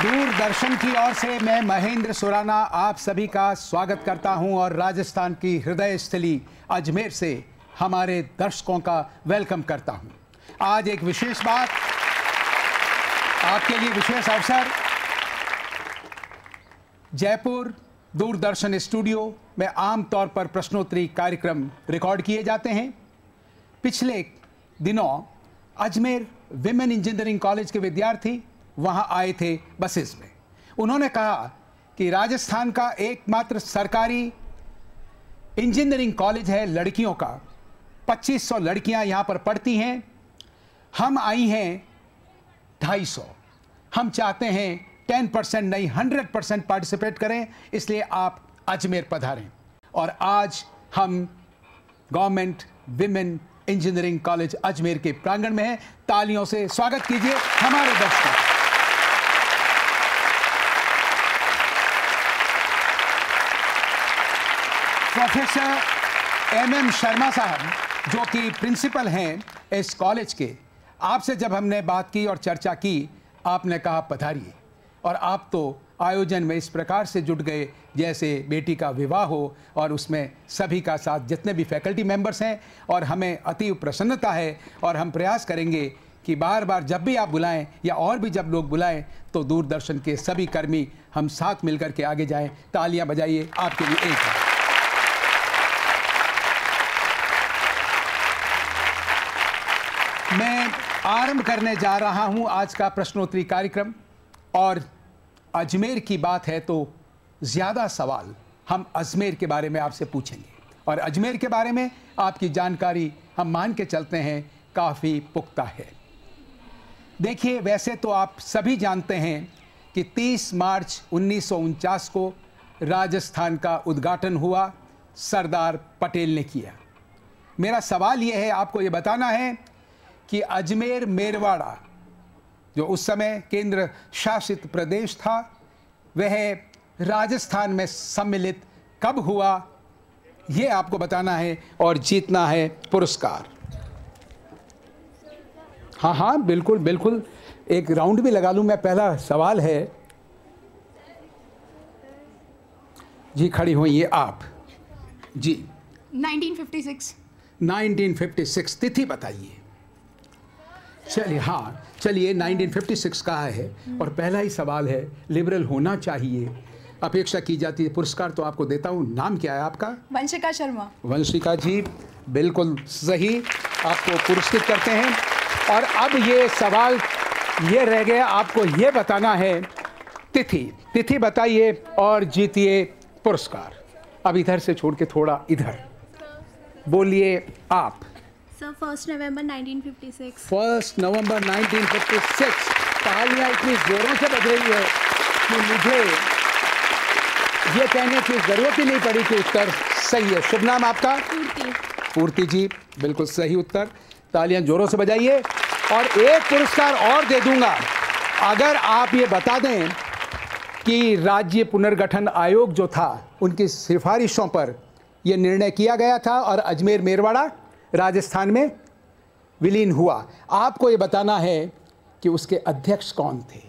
दूरदर्शन की ओर से मैं महेंद्र सुराना आप सभी का स्वागत करता हूं और राजस्थान की हृदय स्थली अजमेर से हमारे दर्शकों का वेलकम करता हूं। आज एक विशेष बात, आपके लिए विशेष अवसर। जयपुर दूरदर्शन स्टूडियो में आमतौर पर प्रश्नोत्तरी कार्यक्रम रिकॉर्ड किए जाते हैं। पिछले दिनों अजमेर विमेन इंजीनियरिंग कॉलेज के विद्यार्थी वहां आए थे बसेस में। उन्होंने कहा कि राजस्थान का एकमात्र सरकारी इंजीनियरिंग कॉलेज है लड़कियों का, 2500 लड़कियां यहां पर पढ़ती हैं। हम आई हैं 250। हम चाहते हैं 10% नहीं 100% पार्टिसिपेट करें, इसलिए आप अजमेर पधारें। और आज हम government women engineering college Ajmer के प्रांगण में हैं। तालियों से स्वागत कीजिए हमारे दर्शकों का। प्रोफेसर एमएम शर्मा साहब जो कि प्रिंसिपल हैं इस कॉलेज के, आपसे जब हमने बात की और चर्चा की, आपने कहा पधारिए। और आप तो आयोजन में इस प्रकार से जुट गए जैसे बेटी का विवाह हो और उसमें सभी का साथ, जितने भी फैकल्टी मेंबर्स हैं। और हमें अति प्रसन्नता है और हम प्रयास करेंगे कि बार बार जब भी आप बुलाएं या और भी जब लोग बुलाएं तो दूरदर्शन के सभी कर्मी हम साथ मिलकर के आगे जाएं। तालियां बजाइए आपके लिए एक बार। मैं आरंभ करने जा रहा हूं आज का प्रश्नोत्तरी कार्यक्रम। और अजमेर की बात है तो ज़्यादा सवाल हम अजमेर के बारे में आपसे पूछेंगे। और अजमेर के बारे में आपकी जानकारी हम मान के चलते हैं काफ़ी पुख्ता है। देखिए, वैसे तो आप सभी जानते हैं कि 30 मार्च 1949 को राजस्थान का उद्घाटन हुआ, सरदार पटेल ने किया। मेरा सवाल यह है, आपको ये बताना है कि अजमेर मेरवाड़ा जो उस समय केंद्र शासित प्रदेश था, वह राजस्थान में सम्मिलित कब हुआ, यह आपको बताना है और जीतना है पुरस्कार। हाँ हाँ, बिल्कुल बिल्कुल, एक राउंड भी लगा लूं मैं। पहला सवाल है जी, खड़ी होइए आप जी। 1956। 1956 तिथि बताइए। चलिए, हाँ चलिए, 1956 का है। और पहला ही सवाल है, लिबरल होना चाहिए, अपेक्षा की जाती है। पुरस्कार तो आपको देता हूँ। नाम क्या है आपका? वंशिका शर्मा। वंशिका जी, बिल्कुल सही, आपको पुरस्कृत करते हैं। और अब ये सवाल ये रह गया, आपको ये बताना है तिथि बताइए और जीतिए पुरस्कार। अब इधर से छोड़ के थोड़ा इधर बोलिए आप। सर 1 नवंबर 1956। 1 नवंबर 1956। तालियां इतनी जोरों से बज रही है कि मुझे ये कहने की जरूरत ही नहीं पड़ी कि उत्तर सही है। शुभ नाम आपका? पूर्ति जी, बिल्कुल सही उत्तर। तालियां जोरों से बजाइए। और एक पुरस्कार और दे दूंगा अगर आप ये बता दें कि राज्य पुनर्गठन आयोग जो था, उनकी सिफारिशों पर यह निर्णय किया गया था और अजमेर मेरवाड़ा राजस्थान में विलीन हुआ। आपको ये बताना है कि उसके अध्यक्ष कौन थे।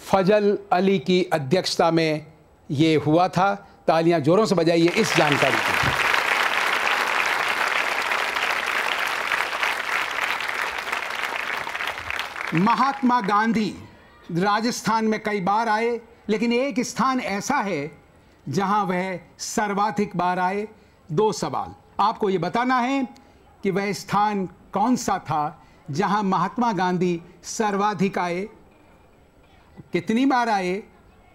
फजल अली की अध्यक्षता में ये हुआ था। तालियां जोरों से बजाइए इस जानकारी के लिए। महात्मा गांधी राजस्थान में कई बार आए, लेकिन एक स्थान ऐसा है जहां वह सर्वाधिक बार आए। 2 सवाल, आपको ये बताना है कि वह स्थान कौन सा था जहां महात्मा गांधी सर्वाधिक आए, कितनी बार आए।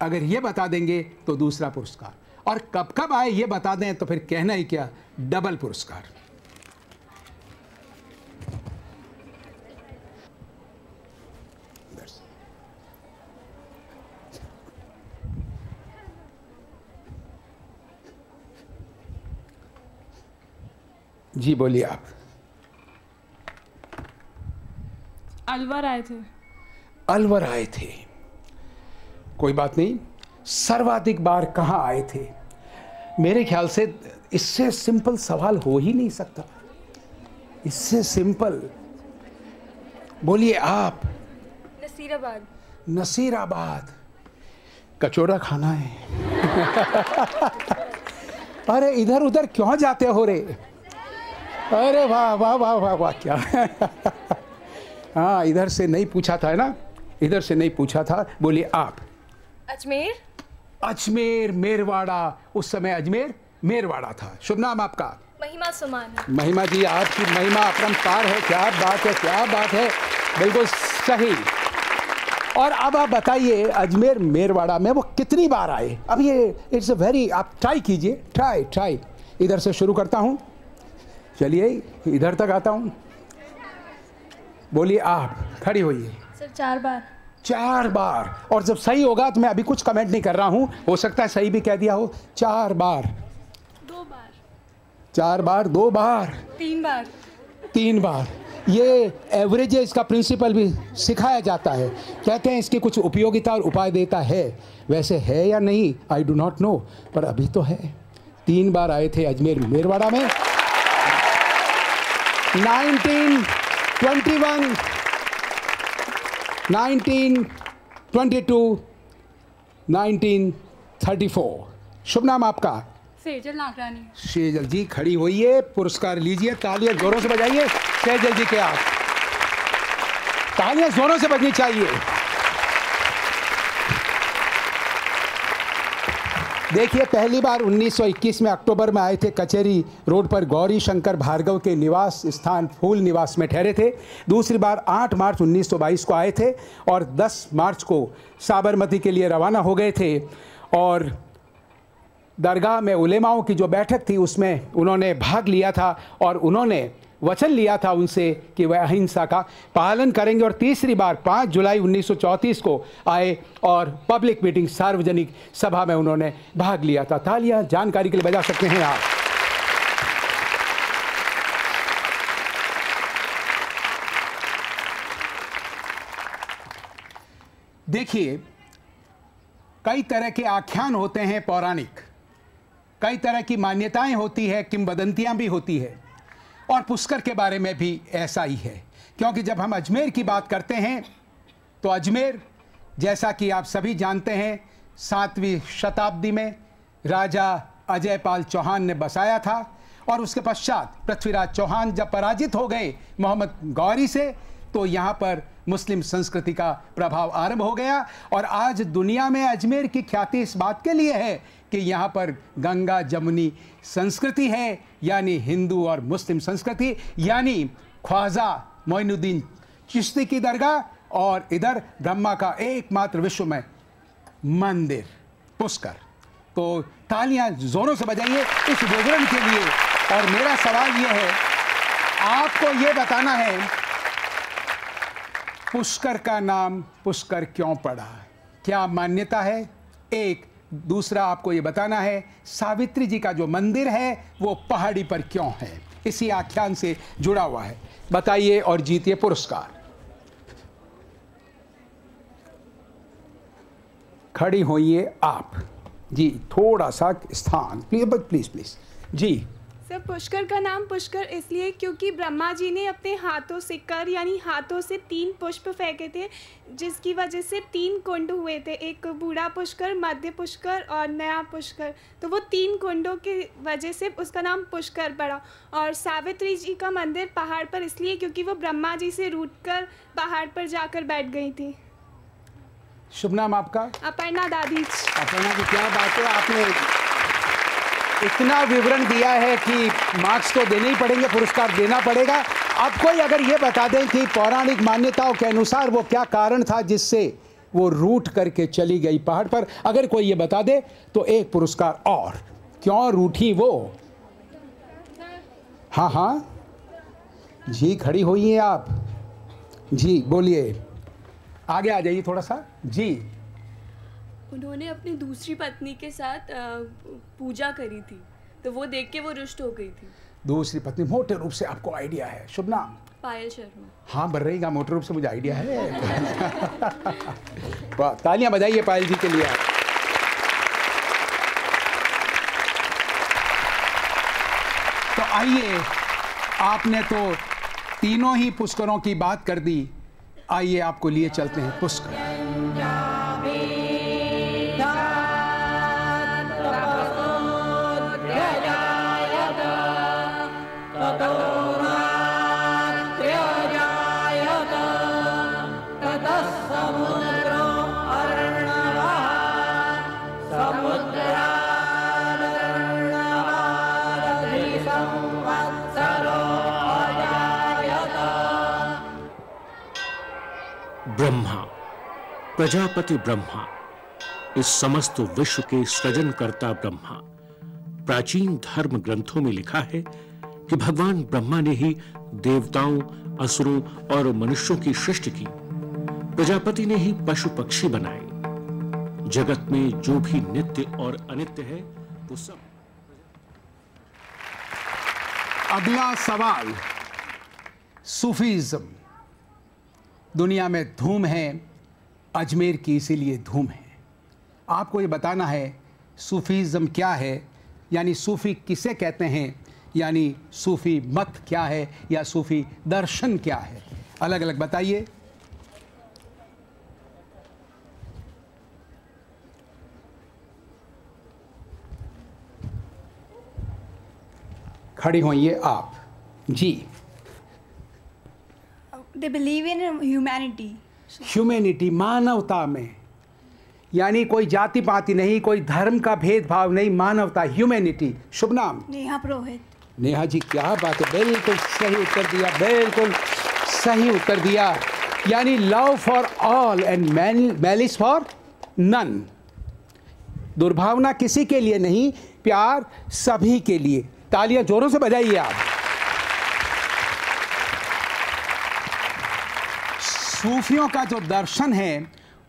अगर ये बता देंगे तो दूसरा पुरस्कार, और कब कब आए ये बता दें तो फिर कहना ही क्या, डबल पुरस्कार। जी बोलिए आप। अलवर आए थे। अलवर आए थे, कोई बात नहीं। सर्वाधिक बार कहाँ आए थे? मेरे ख्याल से इससे सिंपल सवाल हो ही नहीं सकता। इससे सिंपल बोलिए आप। नसीराबाद। नसीराबाद, कचौड़ा खाना है। अरे इधर उधर क्यों जाते हो रे? अरे वाह वाह वाह वाह वाह, क्या हाँ, इधर से नहीं पूछा था ना, इधर से नहीं पूछा था। बोलिए आप। अजमेर। अजमेर मेरवाड़ा, उस समय अजमेर मेरवाड़ा था। शुभ नाम आपका? महिमा सुमाना। महिमा जी, आपकी महिमा अपरंपार है। क्या बात है, क्या बात है, बिल्कुल सही। और अब आप बताइए, अजमेर मेरवाड़ा में वो कितनी बार आए? अब ये इट्स अ वेरी, आप ट्राई कीजिए, ट्राई। इधर से शुरू करता हूँ, चलिए इधर तक आता हूँ। बोलिए आप, खड़ी होइए। सर 4 बार। 4 बार। और जब सही होगा तो मैं अभी कुछ कमेंट नहीं कर रहा हूँ, हो सकता है सही भी कह दिया हो। 4 बार। 2 बार। 4 बार, 2 बार, 3 बार। 3 बार। ये एवरेज है, इसका प्रिंसिपल भी सिखाया जाता है। कहते हैं इसकी कुछ उपयोगिता और उपाय देता है। वैसे है या नहीं, आई डू नॉट नो, पर अभी तो है। 3 बार आए थे अजमेर मेरवाड़ा में। 1921, 1922, 1934। शुभ नाम आपका? सेजल नागरानी। सेजल जी, खड़ी होइए, पुरस्कार लीजिए। तालियां जोरों से बजाइए सेजल जी के। आप तालियां जोरों से बजनी चाहिए। देखिए, पहली बार 1921 में अक्टूबर में आए थे। कचेरी रोड पर गौरी शंकर भार्गव के निवास स्थान फूल निवास में ठहरे थे। दूसरी बार 8 मार्च 1922 को आए थे और 10 मार्च को साबरमती के लिए रवाना हो गए थे। और दरगाह में उलेमाओं की जो बैठक थी उसमें उन्होंने भाग लिया था और उन्होंने वचन लिया था उनसे कि वह अहिंसा का पालन करेंगे। और तीसरी बार 5 जुलाई 1934 को आए और पब्लिक मीटिंग, सार्वजनिक सभा में उन्होंने भाग लिया था। तालियां जानकारी के लिए बजा सकते हैं आप। देखिए, कई तरह के आख्यान होते हैं पौराणिक, कई तरह की मान्यताएं होती है, किंवदंतियां भी होती है। और पुष्कर के बारे में भी ऐसा ही है, क्योंकि जब हम अजमेर की बात करते हैं तो अजमेर, जैसा कि आप सभी जानते हैं, 7वीं शताब्दी में राजा अजयपाल चौहान ने बसाया था। और उसके पश्चात पृथ्वीराज चौहान जब पराजित हो गए मोहम्मद गौरी से, तो यहाँ पर मुस्लिम संस्कृति का प्रभाव आरंभ हो गया। और आज दुनिया में अजमेर की ख्याति इस बात के लिए है कि यहाँ पर गंगा जमुनी संस्कृति है, यानी हिंदू और मुस्लिम संस्कृति, यानी ख्वाजा मोइनुद्दीन चिश्ती की दरगाह और इधर ब्रह्मा का एकमात्र विश्व में मंदिर पुष्कर। तो तालियां जोरों से बजाइए इस विवरण के लिए। और मेरा सवाल यह है, आपको यह बताना है पुष्कर का नाम पुष्कर क्यों पड़ा, क्या मान्यता है? एक। दूसरा, आपको ये बताना है सावित्री जी का जो मंदिर है वो पहाड़ी पर क्यों है, इसी आख्यान से जुड़ा हुआ है। बताइए और जीतिए पुरस्कार। खड़ी होइए आप जी, थोड़ा सा स्थान प्लीज प्लीज जी। सर, पुष्कर का नाम पुष्कर इसलिए क्योंकि ब्रह्मा जी ने अपने हाथों से कर यानी हाथों से 3 पुष्प फेंके थे, जिसकी वजह से 3 कुंड हुए थे, एक बूढ़ा पुष्कर, मध्य पुष्कर और नया पुष्कर। तो वो 3 कुंडों की वजह से उसका नाम पुष्कर पड़ा। और सावित्री जी का मंदिर पहाड़ पर इसलिए क्योंकि वो ब्रह्मा जी से रूठकर पहाड़ पर जाकर बैठ गई थी। शुभ नाम आपका? अपर्णा दादीज। अपर्णा जी, क्या बात है, आपने इतना विवरण दिया है कि मार्क्स तो देने ही पड़ेंगे, पुरस्कार देना पड़ेगा। अब कोई अगर ये बता दें कि पौराणिक मान्यताओं के अनुसार वो क्या कारण था जिससे वो रूठ करके चली गई पहाड़ पर, अगर कोई ये बता दे तो एक पुरस्कार और। क्यों रूठी वो? हाँ हाँ जी, खड़ी हुई हैं आप जी, बोलिए, आगे आ जाइए थोड़ा सा जी। उन्होंने अपनी दूसरी पत्नी के साथ पूजा करी थी, तो वो देख के वो रुष्ट हो गई थी। दूसरी पत्नी, मोटे रूप से आपको आइडिया है। शुभ नाम? पायल शर्मा। हाँ, बन रहेगा, मोटे रूप से मुझे आइडिया है। वाह, तालियां बजाइए पायल जी के लिए। तो आइए, आपने तो तीनों ही पुष्करों की बात कर दी, आइए आपको लिए चलते हैं पुष्कर। ब्रह्मा, प्रजापति ब्रह्मा, इस समस्त विश्व के सृजनकर्ता ब्रह्मा। प्राचीन धर्म ग्रंथों में लिखा है कि भगवान ब्रह्मा ने ही देवताओं, असुरों और मनुष्यों की सृष्टि की। प्रजापति ने ही पशु पक्षी बनाए। जगत में जो भी नित्य और अनित्य है वो सब। अगला सवाल, सूफीज्म। दुनिया में धूम है, अजमेर की इसीलिए धूम है। आपको ये बताना है सूफीज्म क्या है, यानी सूफी किसे कहते हैं, यानी सूफी मत क्या है या सूफी दर्शन क्या है। अलग अलग बताइए। खड़ी होइए आप जी। They believe in humanity. Humanity, मानवता में, यानी कोई जाति पाति नहीं, कोई धर्म का भेदभाव नहीं, मानवता, ह्यूमैनिटी। शुभ नाम? नेहा पुरोहित। नेहा जी, क्या बात है, बिल्कुल सही उत्तर दिया, बिल्कुल सही उत्तर दिया। यानी love for all and malice for none. दुर्भावना किसी के लिए नहीं, प्यार सभी के लिए। तालियां जोरों से बजाइए आप। सूफियों का जो दर्शन है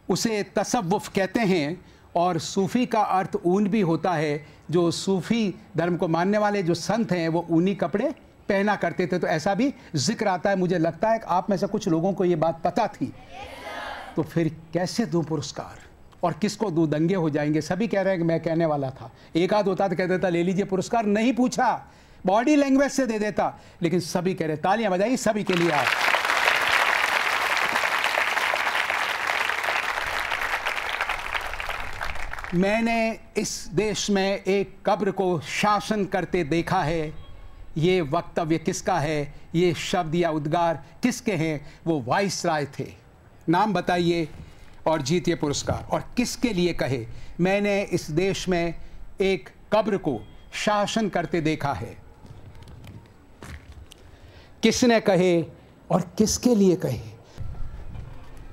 उसे तसव्वुफ कहते हैं, और सूफी का अर्थ ऊन भी होता है। जो सूफी धर्म को मानने वाले जो संत हैं वो ऊनी कपड़े पहना करते थे, तो ऐसा भी जिक्र आता है। मुझे लगता है कि आप में से कुछ लोगों को ये बात पता थी। तो फिर कैसे दूं पुरस्कार और किसको दूं, दंगे हो जाएंगे। सभी कह रहे हैं कि मैं कहने वाला था। एक आध होता तो कह देता ले लीजिए पुरस्कार, नहीं पूछा, बॉडी लैंग्वेज से दे देता। लेकिन सभी कह रहे, तालियां बजाइए सभी के लिए आप। मैंने इस देश में एक कब्र को शासन करते देखा है। ये वक्तव्य किसका है, ये शब्द या उद्गार किसके हैं? वो वाइसराय थे। नाम बताइए और जीतिए पुरस्कार। और किसके लिए कहे? मैंने इस देश में एक कब्र को शासन करते देखा है। किसने कहे और किसके लिए कहे?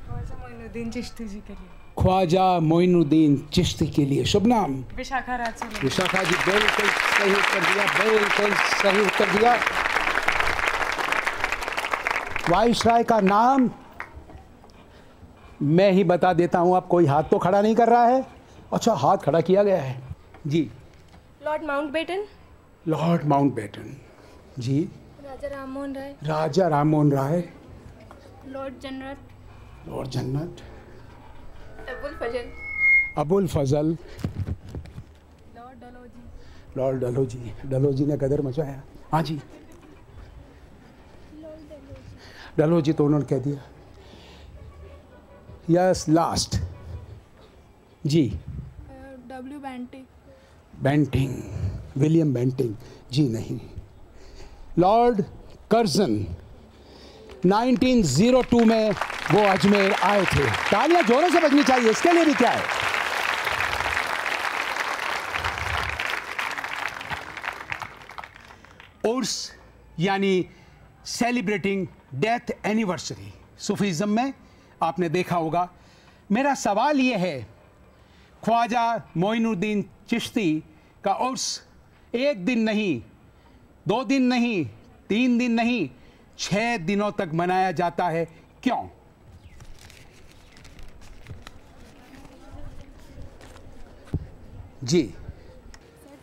ख्वाजा मोइनुद्दीन चिश्ती जी के लिए। ख्वाजा मोइनुद्दीन चिश्ती के लिए। शुभ नाम? विशाखा राज से। विशाखा जी, बिल्कुल सही उत्तर दिया, बिल्कुल सही उत्तर दिया। वाइसराय का नाम मैं ही बता देता हूं। आप कोई हाथ तो खड़ा नहीं कर रहा है? अच्छा, हाथ खड़ा किया गया है जी। Lord Mountbatten. Lord Mountbatten ji. Raja Rammohan Roy. Raja Rammohan Roy. Lord जन्नत। लॉर्ड जन्नत। Abul Fazal. Abul Fazal. Lord Dalhousie. Lord Dalhousie. Dalhousie ने कदर मचाया। हाँ जी, डलहौजी तो उन्होंने कह दिया। यस, लास्ट जी। W Bentinck. Bentinck, William Bentinck ji नहीं। लॉर्ड कर्जन 1902 में वो अजमेर आए थे। तालियां जोरों से बजनी चाहिए, इसके लिए भी क्या है। उर्स यानी सेलिब्रेटिंग डेथ एनिवर्सरी सूफीज्म में आपने देखा होगा। मेरा सवाल ये है, ख्वाजा मोइनुद्दीन चिश्ती का उर्स एक दिन नहीं, 2 दिन नहीं, 3 दिन नहीं, 6 दिनों तक मनाया जाता है, क्यों? जी।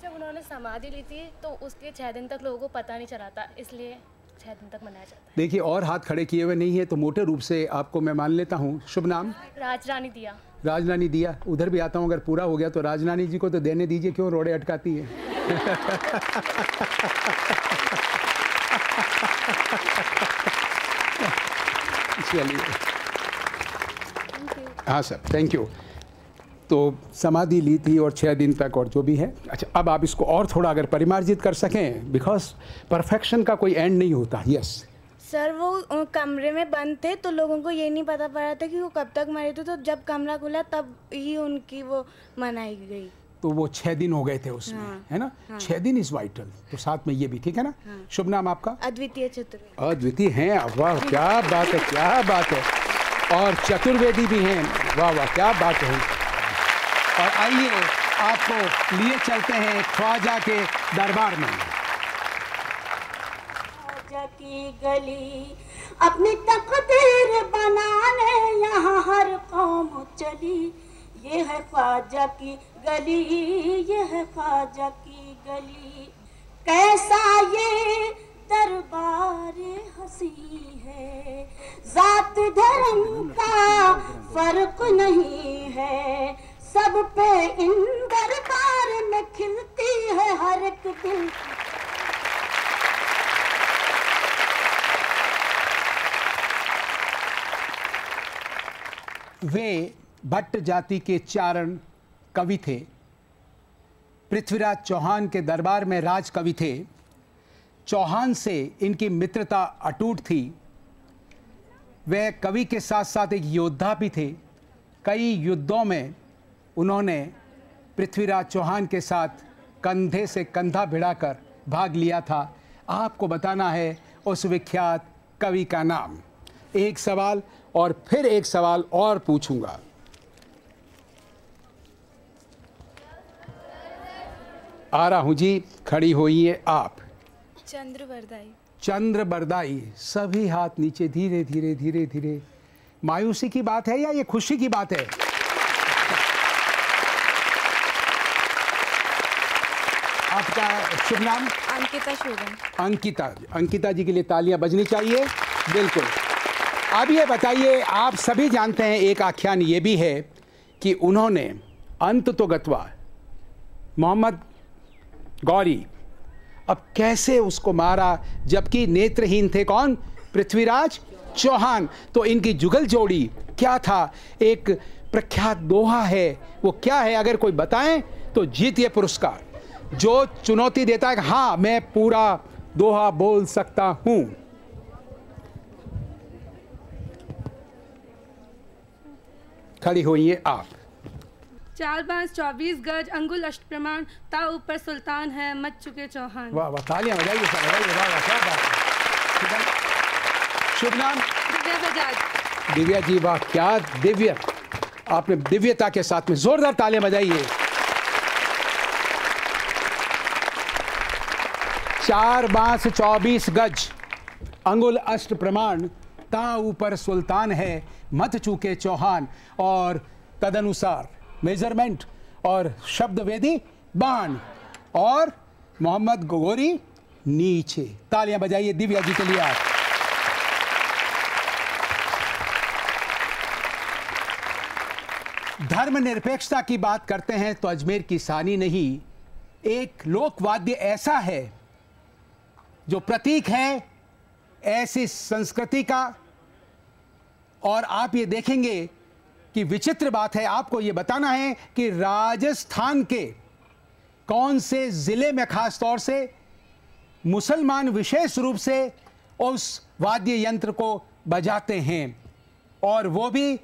जब उन्होंने समाधि ली थी तो उसके 6 दिन तक लोगों को पता नहीं चला था, इसलिए 6 दिन तक मनाया जाता है। देखिए, और हाथ खड़े किए हुए नहीं है तो मोटे रूप से आपको मैं मान लेता हूँ। शुभ नाम? राजरानी दिया। राजरानी दिया। उधर भी आता हूँ, अगर पूरा हो गया तो राजरानी जी को तो देने दीजिए, क्यों रोड़े अटकाती है। चलिए, हाँ सर, थैंक यू। तो समाधि ली थी और 6 दिन तक और जो भी है। अच्छा, अब आप इसको और थोड़ा अगर परिमार्जित कर सकें, बिकॉज परफेक्शन का कोई एंड नहीं होता। यस सर, वो कमरे में बंद थे तो लोगों को ये नहीं पता पड़ा था कि वो कब तक मरे थे, तो जब कमरा खुला तब ही उनकी वो मनाई गई। तो वो 6 दिन हो गए थे उसमें। हाँ, है ना? हाँ। 6 दिन इज वाइटल, तो साथ में ये भी, ठीक है ना? हाँ। शुभ नाम आपका? अद्वितीय चतुर्वेदी। अद्वितीय हैं आप, वाह क्या बात है, क्या बात है। और चतुर्वेदी भी हैं, वाह वाह क्या बात है। और आइए आपको लिए चलते हैं ख्वाजा के दरबार में। ख्वाजा की गली अपनी तकदीर बनाने यहाँ हर कौम चली, ये है ख्वाजा की गली, ये है ख्वाजा की गली। कैसा ये दरबार हंसी है, जात धर्म का फर्क नहीं है, सब पे इन दरबार में खिलती है हर एक दिल। वे भट्ट जाति के चारण कवि थे, पृथ्वीराज चौहान के दरबार में राज कवि थे। चौहान से इनकी मित्रता अटूट थी। वे कवि के साथ साथ एक योद्धा भी थे। कई युद्धों में उन्होंने पृथ्वीराज चौहान के साथ कंधे से कंधा भिड़ाकर भाग लिया था। आपको बताना है उस विख्यात कवि का नाम। एक सवाल और फिर एक सवाल और पूछूंगा। आ रहा हूं जी, खड़ी होइए आप। चंद्र बरदाई। चंद्र बरदाई। सभी हाथ नीचे, धीरे धीरे धीरे धीरे। मायूसी की बात है या ये खुशी की बात है? आपका शुभ नाम? अंकिता शोभन। अंकिता जी के लिए तालियां बजनी चाहिए। बिल्कुल। अब ये बताइए, आप सभी जानते हैं एक आख्यान ये भी है कि उन्होंने अंत तो गतवा मोहम्मद गौरी, अब कैसे उसको मारा जबकि नेत्रहीन थे कौन? पृथ्वीराज चौहान। तो इनकी जुगल जोड़ी क्या था? एक प्रख्यात दोहा है, वो क्या है अगर कोई बताएं तो जीतिए पुरस्कार। जो चुनौती देता है हाँ मैं पूरा दोहा बोल सकता हूं। खड़ी होइए आप। 4 बांस 24 गज अंगुल अष्ट प्रमाण, ता ऊपर सुल्तान है मच चुके चौहान। वाह वाह, तालियां बजाइए, वाह वाह क्या बात है। शुभ नाम? दिव्या बजाज। दिव्या जी, वाह क्या दिव्य, आपने दिव्यता के साथ में जोरदार तालियां बजाइए। 4 बांस 24 गज अंगुल अष्ट प्रमाण, ता ऊपर सुल्तान है मत चूके चौहान। और तदनुसार मेजरमेंट और शब्द वेदी बाण और मोहम्मद गौरी नीचे। तालियां बजाइए दिव्या जी के लिए आप। धर्मनिरपेक्षता की बात करते हैं तो अजमेर की सानी नहीं, एक लोकवाद्य ऐसा है जो प्रतीक है ऐसी संस्कृति का। और आप ये देखेंगे कि विचित्र बात है, आपको ये बताना है कि राजस्थान के कौन से जिले में खास तौर से मुसलमान विशेष रूप से उस वाद्य यंत्र को बजाते हैं, और वो भी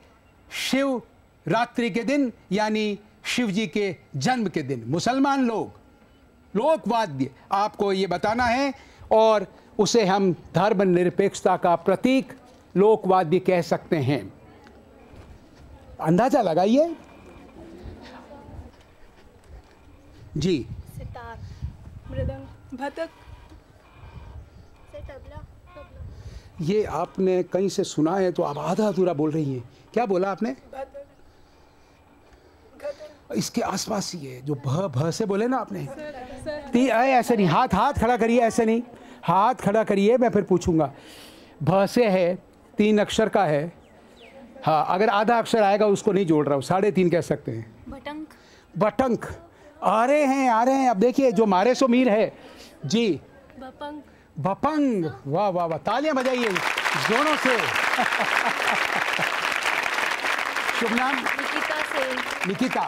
शिव रात्रि के दिन, यानी शिव जी के जन्म के दिन। मुसलमान लोग लोकवाद्य आपको ये बताना है, और उसे हम धर्मनिरपेक्षता का प्रतीक लोकवाद्य कह सकते हैं। अंदाजा लगाइए जी। सितार, मृदंग, भतक, से तबला। ये आपने कहीं से सुना है तो आप आधा अधूरा बोल रही हैं। क्या बोला आपने? इसके आसपास ही है जो भ से बोले ना आपने। ऐसे नहीं, हाथ खड़ा करिए, ऐसे नहीं, हाथ खड़ा करिए, मैं फिर पूछूंगा। भ से है, 3 अक्षर का है। हाँ, अगर आधा अक्षर आएगा उसको नहीं जोड़ रहा हूँ, 3.5 कह सकते हैं। बटंक। बटंक। आ रहे हैं। अब देखिए जो मारे सो मीर है जी। बपंग। बपंग। वाह वाह वाह, तालियां बजाइए जोरों से। शुभ नाम? निकिता सेन। निकिता,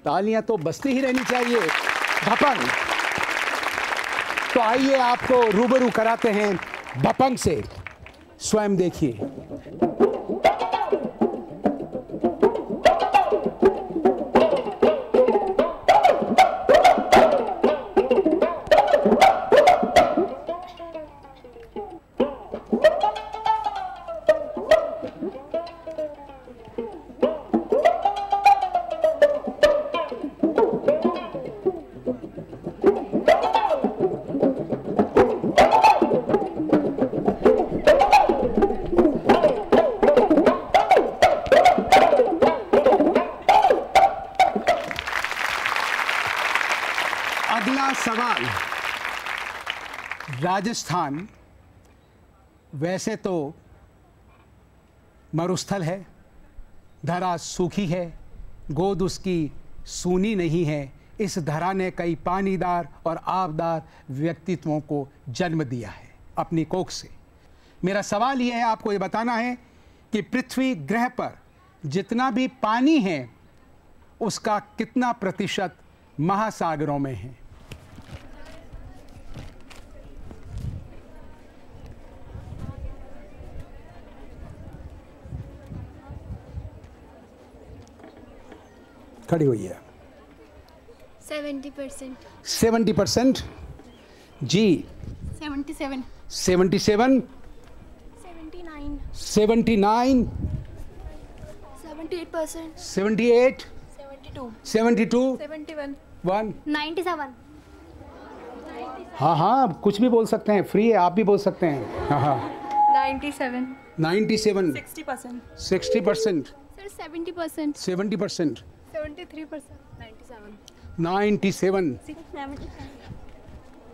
तालियां तो बजती ही रहनी चाहिए। भपंग, तो आइए आपको रूबरू कराते हैं भपंग से, स्वयं देखिए। अगला सवाल, राजस्थान वैसे तो मरुस्थल है, धरा सूखी है, गोद उसकी सूनी नहीं है। इस धरा ने कई पानीदार और आबदार व्यक्तित्वों को जन्म दिया है अपनी कोख से। मेरा सवाल यह है, आपको ये बताना है कि पृथ्वी ग्रह पर जितना भी पानी है उसका कितना प्रतिशत महासागरों में है। खड़ी हुई है। 70%। 70%। जी 77। 77। 79। 79। 78%। 78। 72। 72। 71। 1। 97। हाँ हाँ, कुछ भी बोल सकते हैं, फ्री है, आप भी बोल सकते हैं। हाँ हाँ। 97। 97। 60%। 60%। सर 70%। 70%। 73%। 97। 97।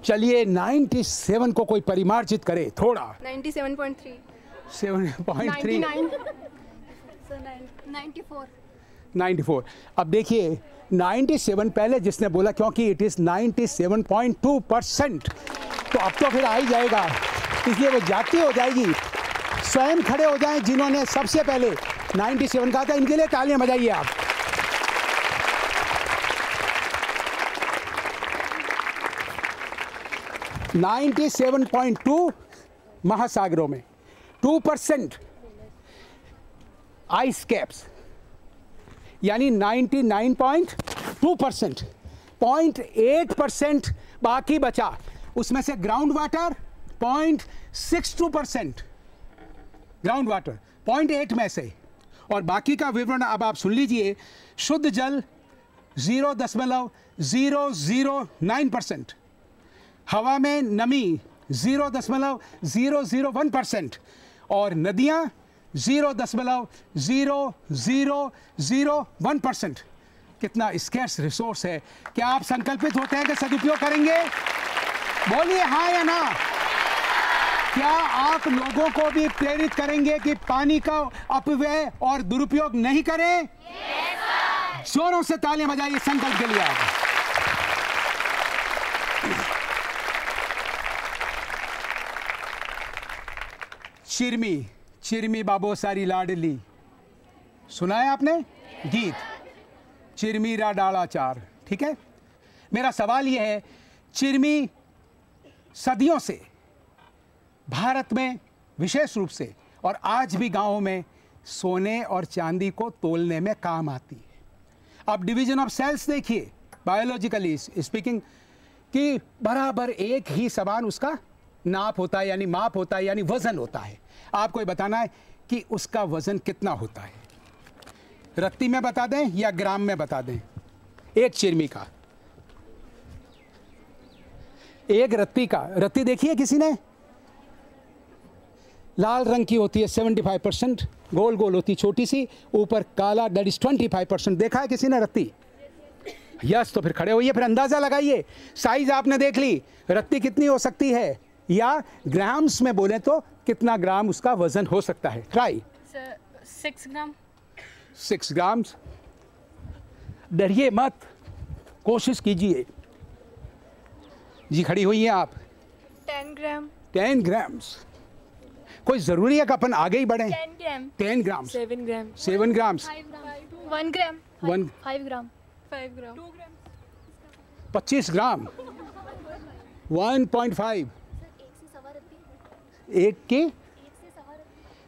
चलिए 97 को कोई परिमार्जित करे थोड़ा। 97.3। 7.3। 94। 94। अब देखिए 97 पहले जिसने बोला, क्योंकि इट इज़ 97.2%, तो अब तो फिर आ ही जाएगा, इसलिए वो जाती हो जाएगी। स्वयं खड़े हो जाएं जिन्होंने सबसे पहले 97 कहा था, इनके लिए तालियां बजाइए आप। (97.2) महासागरों में, 2% आइस कैप्स, यानी 99.2%, 0.8% बाकी बचा, उसमें से ग्राउंड वाटर 0.62%, ग्राउंड वाटर 0.8 में से, और बाकी का विवरण अब आप सुन लीजिए। शुद्ध जल 0.009%, हवा में नमी 0.001%, और नदियां 0.0001%। कितना स्कैर्स रिसोर्स है। क्या आप संकल्पित होते हैं कि सदुपयोग करेंगे? बोलिए हाँ या ना। क्या आप लोगों को भी प्रेरित करेंगे कि पानी का अपव्यय और दुरुपयोग नहीं करें? जोरों से तालियां बजाइए संकल्प के लिए। चिरमी चिरमी बाबो सारी लाडली, सुना है आपने गीत? चिरमीरा डाला चार, ठीक है। मेरा सवाल यह है, चिरमी सदियों से भारत में विशेष रूप से और आज भी गांवों में सोने और चांदी को तोलने में काम आती है। अब डिवीजन ऑफ सेल्स देखिए, बायोलॉजिकली स्पीकिंग, कि बराबर एक ही समान उसका नाप होता है, यानी माप होता है, यानी वजन होता है। आपको ये बताना है कि उसका वजन कितना होता है। रत्ती में बता दें या ग्राम में बता दें? एक चिरमी का, एक रत्ती का, रत्ती देखिए किसी ने? लाल रंग की होती है 75%, गोल गोल होती, छोटी सी, ऊपर काला, दैट इज 25%। देखा है किसी ने रत्ती? यस, तो फिर खड़े होइए, फिर अंदाजा लगाइए। साइज आपने देख ली, रत्ती कितनी हो सकती है, या ग्राम्स में बोले तो कितना ग्राम उसका वजन हो सकता है? ट्राई। 6 ग्राम। 6 ग्राम्स। डरिए मत, कोशिश कीजिए। जी खड़ी हुई हैं आप। 10 ग्राम। 10 ग्राम्स। कोई ज़रूरी है कि अपन आगे ही बढ़ें? 10 ग्राम 10 ग्राम 7 ग्राम 7 ग्राम्स 1 ग्राम 5 ग्राम 5 ग्राम 25 ग्राम 1.5 एक की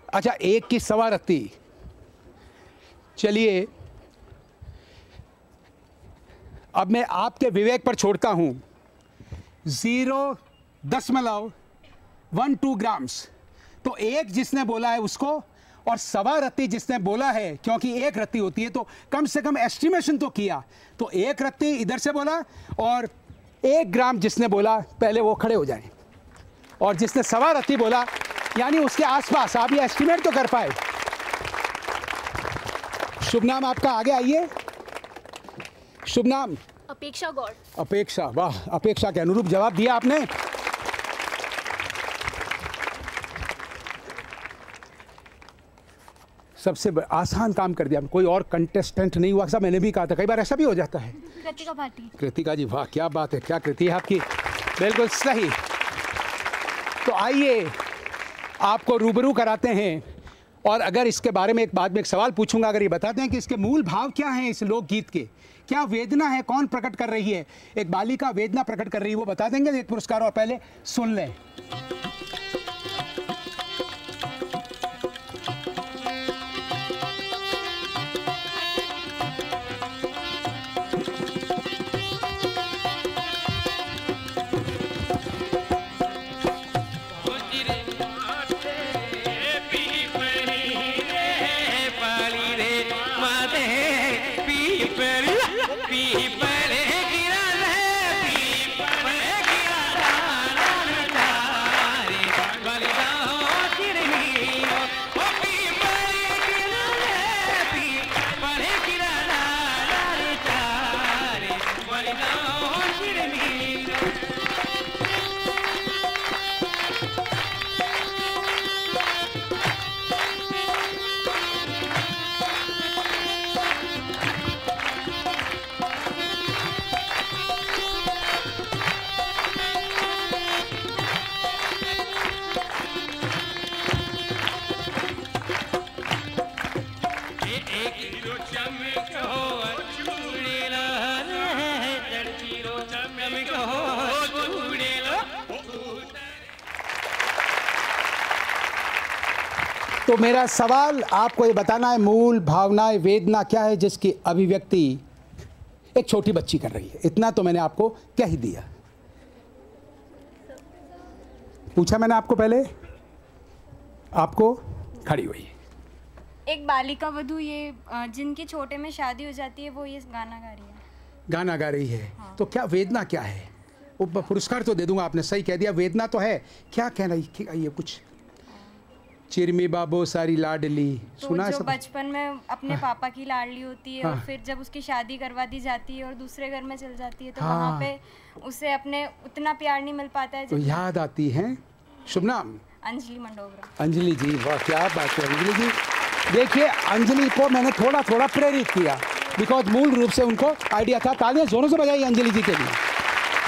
अच्छा एक की सवा रत्ती। चलिए अब मैं आपके विवेक पर छोड़ता हूं 0.12 ग्राम्स। तो एक जिसने बोला है उसको और सवा रत्ती जिसने बोला है, क्योंकि एक रत्ती होती है तो कम से कम एस्टिमेशन तो किया, तो एक रत्ती इधर से बोला और 1 ग्राम जिसने बोला पहले वो खड़े हो जाएं, और जिसने सवा रत्ती बोला यानी उसके आसपास आप ये एस्टिमेट तो कर पाए। शुभ नाम आपका, आगे आइए। शुभ नाम? अपेक्षा गौड़। अपेक्षा, वाह, अपेक्षा के अनुरूप जवाब दिया आपने। सबसे आसान काम कर दिया, कोई और कंटेस्टेंट नहीं हुआ। मैंने भी कहा था, कई बार ऐसा भी हो जाता है। कृतिका भाटी। कृतिका जी, वाह क्या बात है, क्या कृति है आपकी, बिल्कुल सही। तो आइए आपको रूबरू कराते हैं, और अगर इसके बारे में एक बाद में एक सवाल पूछूंगा, अगर ये बताते हैं कि इसके मूल भाव क्या हैं इस लोकगीत के, क्या वेदना है, कौन प्रकट कर रही है, एक बालिका वेदना प्रकट कर रही है, वो बता देंगे एक पुरस्कार। और पहले सुन लें। तो मेरा सवाल आपको ये बताना है, मूल भावनाएं, वेदना क्या है जिसकी अभिव्यक्ति एक छोटी बच्ची कर रही है। इतना तो मैंने आपको कह ही दिया। पूछा मैंने आपको पहले, आपको खड़ी हुई। एक बालिका वधू, ये जिनकी छोटे में शादी हो जाती है, वो ये गाना गा रही है। गाना गा रही है। हाँ। तो क्या वेदना क्या है? वो पुरस्कार तो दे दूंगा, आपने सही कह दिया, वेदना तो है। क्या कह रही है? ये कुछ चिरमी बाबो सारी लाडली तो सुना है जो सब? बचपन में अपने पापा की लाडली होती है, और फिर जब उसकी शादी करवा दी जाती है और दूसरे घर में चल जाती है, तो वहाँ पे उसे अपने उतना प्यार नहीं मिल पाता है। तो याद आती है। शुभ नाम? अंजलि मंडोगरा। अंजलि जी, वाह क्या बात है अंजलि जी। देखिए अंजलि को मैंने थोड़ा थोड़ा प्रेरित किया, बिकॉज मूल रूप से उनको आइडिया था। तालियां जोरों से बजाइए अंजलि जी के लिए।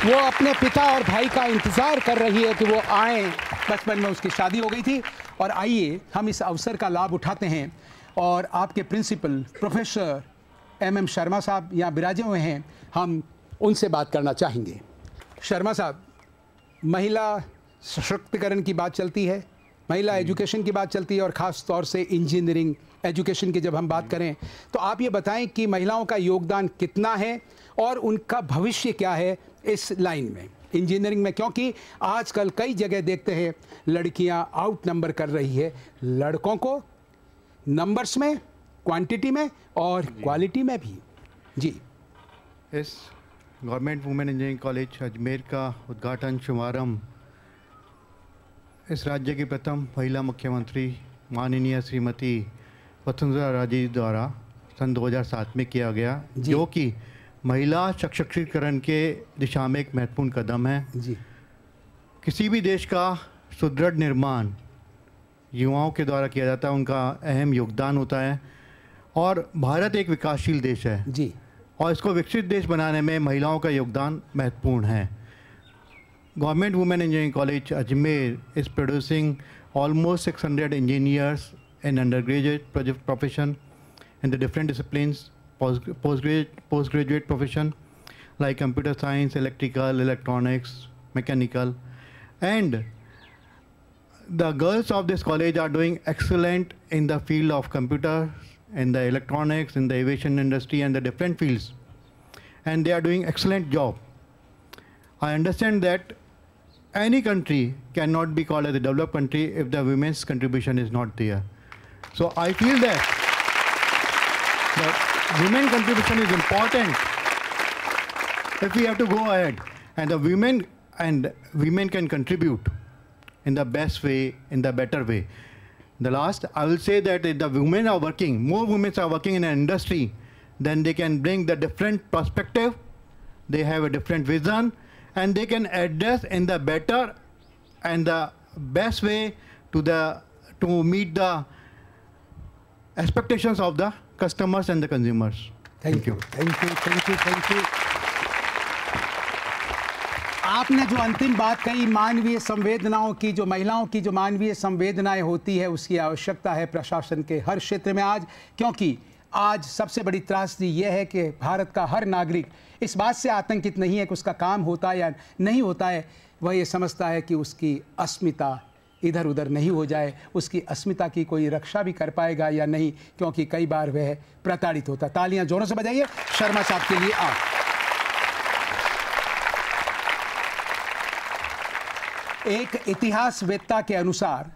वो अपने पिता और भाई का इंतजार कर रही है कि वो आए। बचपन में उसकी शादी हो गई थी। और आइए हम इस अवसर का लाभ उठाते हैं, और आपके प्रिंसिपल प्रोफेसर MM शर्मा साहब यहाँ विराजे हुए हैं, हम उनसे बात करना चाहेंगे। शर्मा साहब, महिला सशक्तिकरण की बात चलती है, महिला एजुकेशन की बात चलती है, और ख़ास तौर से इंजीनियरिंग एजुकेशन की जब हम बात करें, तो आप ये बताएं कि महिलाओं का योगदान कितना है और उनका भविष्य क्या है इस लाइन में, इंजीनियरिंग में, क्योंकि आजकल कई जगह देखते हैं लड़कियां आउट नंबर कर रही है लड़कों को, नंबर्स में, क्वांटिटी में और क्वालिटी में भी। जी। इस government women engineering college Ajmer का उद्घाटन शुभारंभ इस राज्य की प्रथम महिला मुख्यमंत्री माननीय श्रीमती वसुंधरा राजे द्वारा सन 2007 में किया गया, जो कि महिला सशक्तिकरण के दिशा में एक महत्वपूर्ण कदम है। जी। किसी भी देश का सुदृढ़ निर्माण युवाओं के द्वारा किया जाता है, उनका अहम योगदान होता है, और भारत एक विकासशील देश है। जी। और इसको विकसित देश बनाने में महिलाओं का योगदान महत्वपूर्ण है। Government Women Engineering College Ajmer is producing almost 600 engineers in undergraduate profession in the different disciplines, postgraduate profession like computer science, electrical, electronics, mechanical, and the girls of this college are doing excellent in the field of computers, in the electronics, in the aviation industry, and the different fields, and they are doing excellent job. I understand that any country cannot be called as a developed country if the women's contribution is not there. So I feel that women contribution is important if we have to go ahead, and the women can contribute in the best way, in the better way. The last, I will say that if the women are working, more women are working in an industry, then they can bring the different perspective, they have a different vision, and they can address in the better and the best way to meet the expectations of the customers and the consumers. Thank you. आपने जो अंतिम बात कही, मानवीय संवेदनाओं की, जो महिलाओं की जो मानवीय संवेदनाएं होती है, उसकी आवश्यकता है प्रशासन के हर क्षेत्र में आज, क्योंकि आज सबसे बड़ी त्रासदी यह है कि भारत का हर नागरिक इस बात से आतंकित नहीं है कि उसका काम होता है या नहीं होता है, वह ये समझता है कि उसकी अस्मिता इधर उधर नहीं हो जाए, उसकी अस्मिता की कोई रक्षा भी कर पाएगा या नहीं, क्योंकि कई बार वह प्रताड़ित होता है। तालियां जोरों से बजाइए शर्मा साहब के लिए। आप एक इतिहासवेत्ता के अनुसार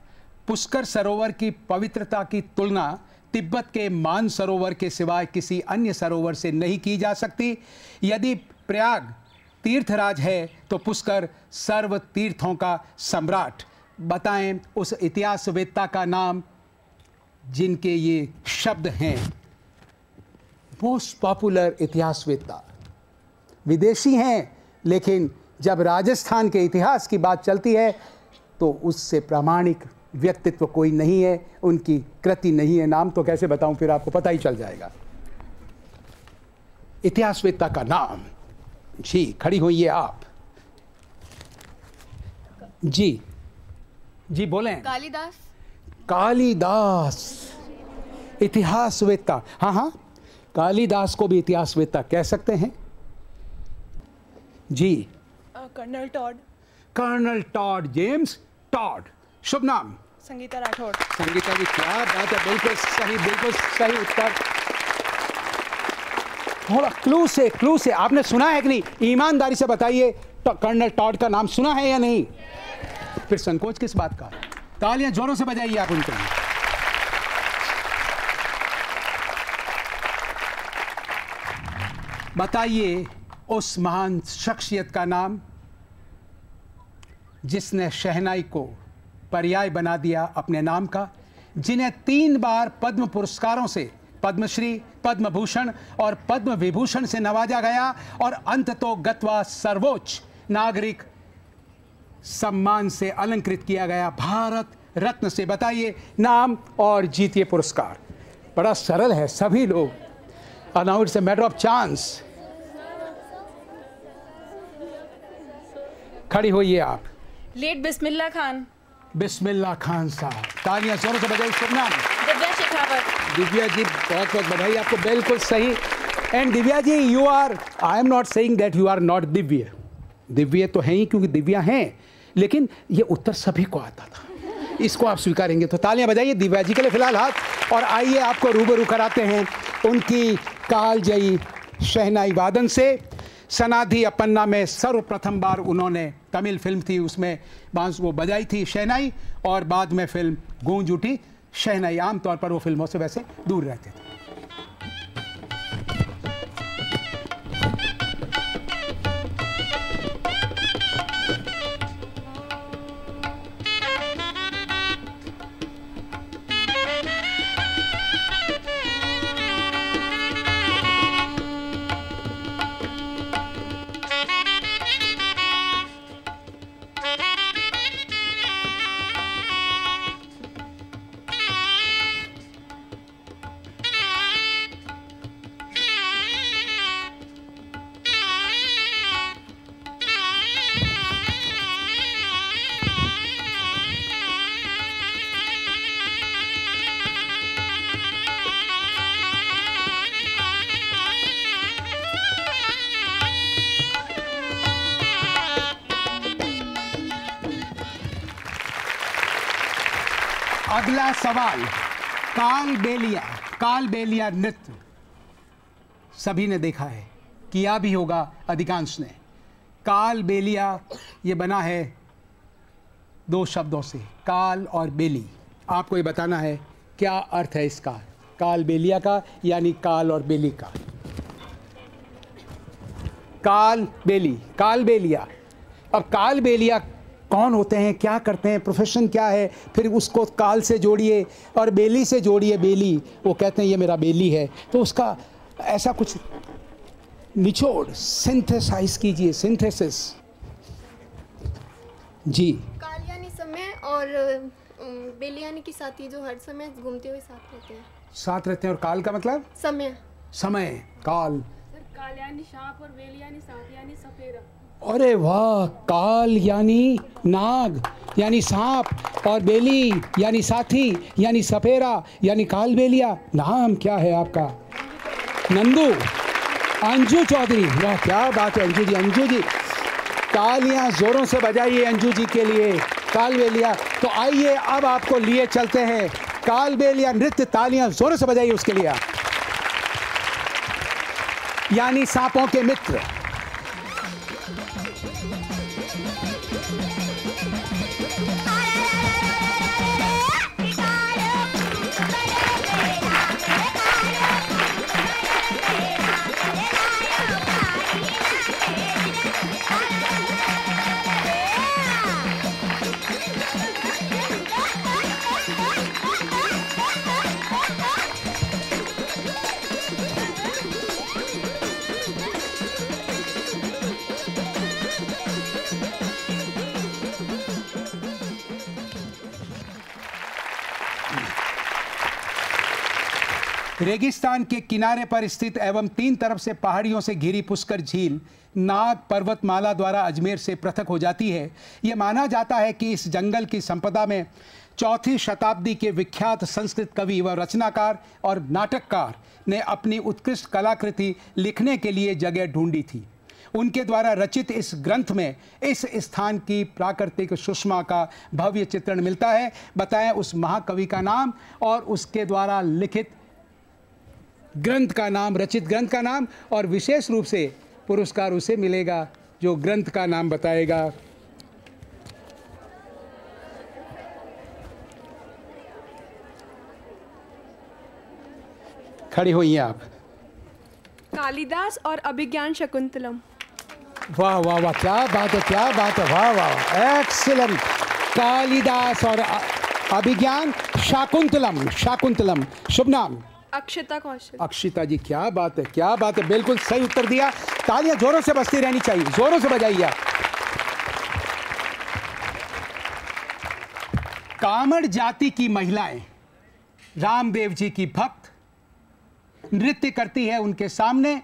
पुष्कर सरोवर की पवित्रता की तुलना तिब्बत के मानसरोवर के सिवाय किसी अन्य सरोवर से नहीं की जा सकती। यदि प्रयाग तीर्थराज है तो पुष्कर सर्व तीर्थों का सम्राट। बताएं उस इतिहासवेत्ता का नाम जिनके ये शब्द हैं। मोस्ट पॉपुलर इतिहासवेत्ता विदेशी हैं, लेकिन जब राजस्थान के इतिहास की बात चलती है तो उससे प्रामाणिक व्यक्तित्व कोई नहीं है, उनकी कृति नहीं है। नाम तो कैसे बताऊं, फिर आपको पता ही चल जाएगा। इतिहासवेत्ता का नाम, जी खड़ी होइए आप। जी जी बोलें। कालिदास इतिहासवेत्ता। हाँ, कालिदास को भी इतिहासवेत्ता कह सकते हैं। जी कर्नल टॉड, जेम्स टॉड। शुभ नाम? संगीता राठौड़। संगीता जी, क्या बात है, बिल्कुल सही उत्तर। थोड़ा क्लू से आपने सुना है कि नहीं, ईमानदारी से बताइए, कर्नल टॉड का नाम सुना है या नहीं? फिर संकोच किस बात का? तालियां जोरों से बजाइए आप उनके लिए। बताइए उस महान शख्सियत का नाम जिसने शहनाई को पर्याय बना दिया अपने नाम का, जिन्हें 3 बार पद्म पुरस्कारों से, पद्मश्री, पद्म भूषण और पद्म विभूषण से नवाजा गया और अंततो गत्वा सर्वोच्च नागरिक सम्मान से अलंकृत किया गया, भारत रत्न से। बताइए नाम और जीतिए पुरस्कार। बड़ा सरल है, सभी लोग। Now it's a matter of chance. खड़ी होइए आप। लेट बिस्मिल्ला खान। बिस्मिल्ला खान साहब, तालियां जोरों से बजाइए। शुभ नाम? दिव्या शेखावत। दिव्या जी, बहुत बहुत बधाई आपको, बिल्कुल सही। And Divya ji, you are, I am not saying that you are not दिव्य। दिव्य तो हैं ही, क्योंकि दिव्या हैं, लेकिन ये उत्तर सभी को आता था, इसको आप स्वीकारेंगे तो तालियां बजाइए दिव्या जी के लिए फिलहाल हाथ। और आइए आपको रूबरू कराते हैं उनकी कालजयी शहनाई वादन से। सनाधि अपन्ना में सर्वप्रथम बार उन्होंने, तमिल फिल्म थी, उसमें बांस वो बजाई थी शहनाई, और बाद में फिल्म गूंज उठी शहनाई। आमतौर पर वो फिल्मों से वैसे दूर रहते थे। अगला सवाल, कालबेलिया नृत्य सभी ने देखा है, किया भी होगा अधिकांश ने। कालबेलिया ये बना है दो शब्दों से, काल और बेली। आपको ये बताना है क्या अर्थ है इसका, कालबेलिया का यानी काल और बेली का। कालबेलिया। अब कालबेलिया कौन होते हैं, क्या करते हैं, प्रोफेशन क्या है, फिर उसको काल से जोड़िए और बेली से जोड़िए। बेली, वो कहते हैं ये मेरा बेली है, तो उसका ऐसा कुछ निचोड़, सिंथेसाइज कीजिए, सिंथेसिस। जी। काल यानी समय और बेली यानी कि साथी, जो हर समय घूमते हुए साथ रहते हैं। साथ रहते हैं। और काल का मतलब समय। काल। काल यानी सांप और बेली यानी सांप यानी सपेरा। अरे वाह, काल यानी नाग यानी सांप और बेली यानी साथी यानी सपेरा यानी कालबेलिया। नाम क्या है आपका? नंदू, अंजू चौधरी। वाह क्या बात है अंजू जी। अंजू जी तालियां जोरों से बजाइए अंजू जी के लिए। कालबेलिया। तो आइए अब आपको लिए चलते हैं कालबेलिया नृत्य, तालियां जोरों से बजाइए उसके लिए। यानी सांपों के मित्र। रेगिस्तान के किनारे पर स्थित एवं तीन तरफ से पहाड़ियों से घिरी पुष्कर झील नाग पर्वतमाला द्वारा अजमेर से पृथक हो जाती है। यह माना जाता है कि इस जंगल की संपदा में 4वीं शताब्दी के विख्यात संस्कृत कवि व रचनाकार और नाटककार ने अपनी उत्कृष्ट कलाकृति लिखने के लिए जगह ढूंढी थी। उनके द्वारा रचित इस ग्रंथ में इस स्थान की प्राकृतिक सुषमा का भव्य चित्रण मिलता है। बताएं उस महाकवि का नाम और उसके द्वारा लिखित ग्रंथ का नाम, रचित ग्रंथ का नाम, और विशेष रूप से पुरस्कार उसे मिलेगा जो ग्रंथ का नाम बताएगा। खड़ी हुई हैं आप। कालिदास और अभिज्ञान शकुंतलम। वाह वाह वाह, क्या बात है, क्या बात है, वाह वाह, एक्सीलेंट। कालिदास और अभिज्ञान शाकुंतलम। शुभ नाम? अक्षिता कौशल। अक्षिता जी, क्या बात है, क्या बात है, बिल्कुल सही उत्तर दिया। तालियां जोरों से बजती रहनी चाहिए, जोरों से बजाइए आप। कामड़ जाति की महिलाएं रामदेव जी की भक्त नृत्य करती है उनके सामने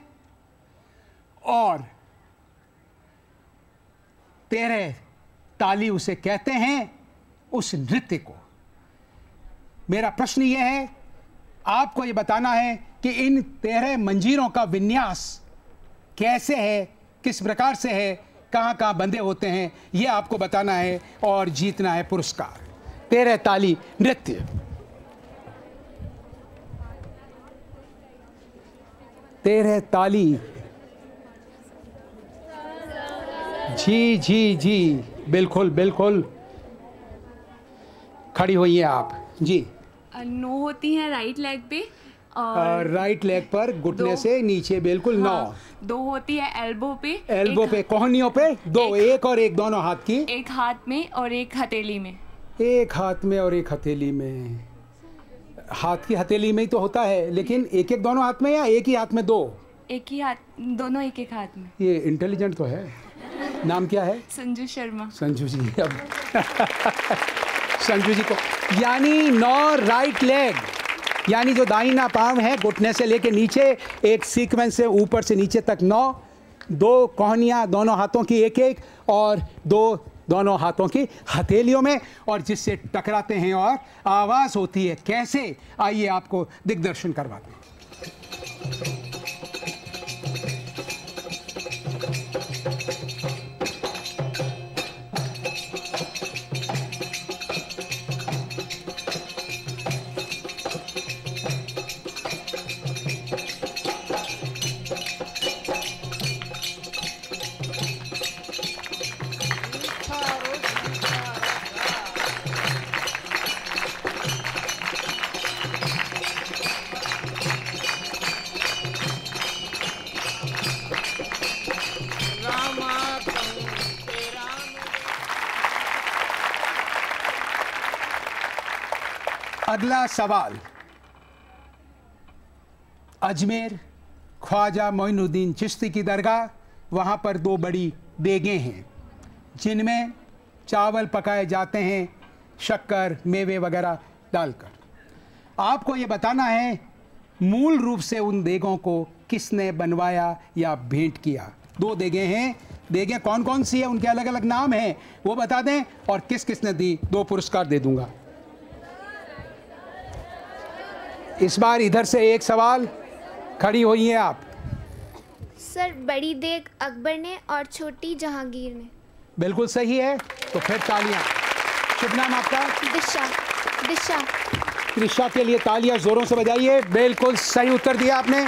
और 13 ताली उसे कहते हैं, उस नृत्य को। मेरा प्रश्न यह है, आपको ये बताना है कि इन 13 मंजीरों का विन्यास कैसे है, किस प्रकार से है, कहां कहां बंधे होते हैं, यह आपको बताना है और जीतना है पुरस्कार। 13 ताली नृत्य। 13 ताली। जी जी जी, बिल्कुल बिल्कुल। खड़ी हुई हैं आप जी। नो होती है राइट लेग पे और राइट लेग पर घुटने से नीचे, बिल्कुल। हाँ, 2 होती है एल्बो पे, कोहनियों पे 2, एक और एक दोनों हाथ की, एक हाथ में और एक हथेली में। एक हाथ में और एक हथेली में। हाथ की हथेली में ही तो होता है, लेकिन एक एक दोनों हाथ में या एक ही हाथ में 2? एक ही हाथ, दोनों एक एक हाथ में। ये इंटेलिजेंट तो है। नाम क्या है? संजू शर्मा। संजू जी। अब संजू जी को, यानी 9 राइट लेग, यानी जो दाहिना पांव है घुटने से लेके नीचे एक सीक्वेंस से ऊपर से नीचे तक 9, 2 कोहनियाँ दोनों हाथों की एक एक और 2 दोनों हाथों की हथेलियों में, और जिससे टकराते हैं और आवाज़ होती है। कैसे, आइए आपको दिग्दर्शन करवाते हैं। अगला सवाल, अजमेर ख्वाजा मोइनुद्दीन चिश्ती की दरगाह, वहाँ पर 2 बड़ी देगें हैं जिनमें चावल पकाए जाते हैं शक्कर मेवे वगैरह डालकर। आपको ये बताना है मूल रूप से उन देगों को किसने बनवाया या भेंट किया। 2 देगें हैं, देगें कौन कौन सी है, उनके अलग अलग नाम हैं, वो बता दें और किस किसने दी। 2 पुरस्कार दे दूंगा। इस बार इधर से एक सवाल, खड़ी हुई हैं आप। सर, बड़ी देग अकबर ने और छोटी जहांगीर ने। बिल्कुल सही है, तो फिर तालियां। शुभ नाम आपका? दिशा। दिशा। त्रिशा के लिए तालियां जोरों से बजाइए। बिल्कुल सही उत्तर दिया आपने।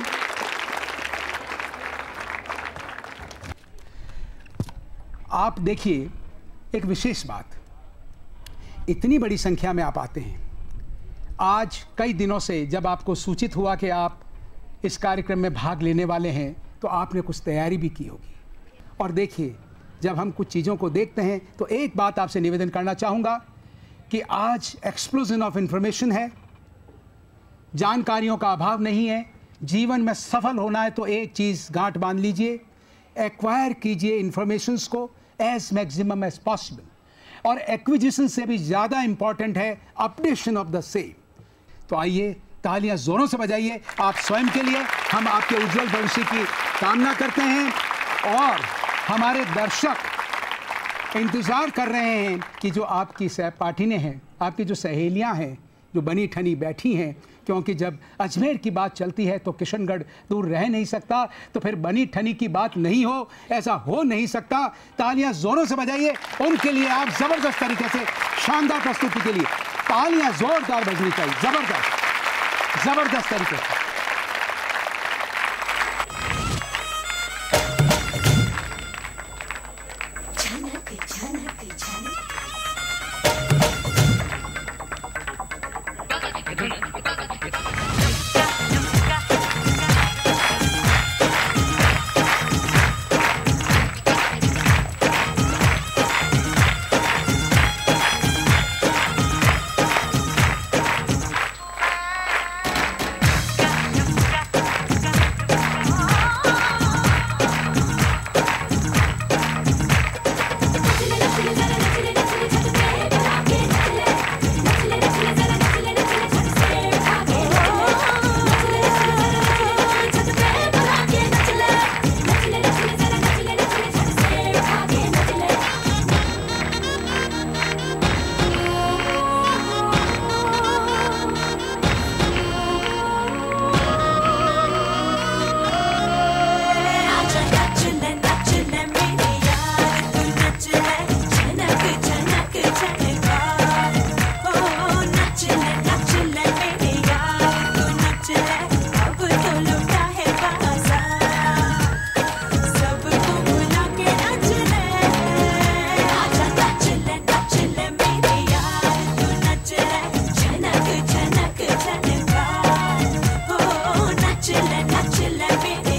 आप देखिए एक विशेष बात, इतनी बड़ी संख्या में आप आते हैं। आज कई दिनों से जब आपको सूचित हुआ कि आप इस कार्यक्रम में भाग लेने वाले हैं तो आपने कुछ तैयारी भी की होगी। और देखिए, जब हम कुछ चीज़ों को देखते हैं तो एक बात आपसे निवेदन करना चाहूँगा कि आज एक्सप्लोजन ऑफ इंफॉर्मेशन है, जानकारियों का अभाव नहीं है। जीवन में सफल होना है तो एक चीज़ गांठ बांध लीजिए, एक्वायर कीजिए इंफॉर्मेशंस को एज मैक्सिमम एज पॉसिबल। और एक्विजिशन से भी ज़्यादा इंपॉर्टेंट है अपडेशन ऑफ द सेम। तो आइए तालियां जोरों से बजाइए आप स्वयं के लिए। हम आपके उज्जवल भविष्य की कामना करते हैं और हमारे दर्शक इंतज़ार कर रहे हैं कि जो आपकी सहपाठिनें हैं, आपकी जो सहेलियां हैं, जो बनी ठनी बैठी हैं, क्योंकि जब अजमेर की बात चलती है तो किशनगढ़ दूर रह नहीं सकता, तो फिर बनी ठनी की बात नहीं हो, ऐसा हो नहीं सकता। तालियां जोरों से बजाइए उनके लिए। आप ज़बरदस्त तरीके से, शानदार प्रस्तुति के लिए तालियां जोरदार बजनी चाहिए, ज़बरदस्त तरीके से। Chillin', chillin', baby.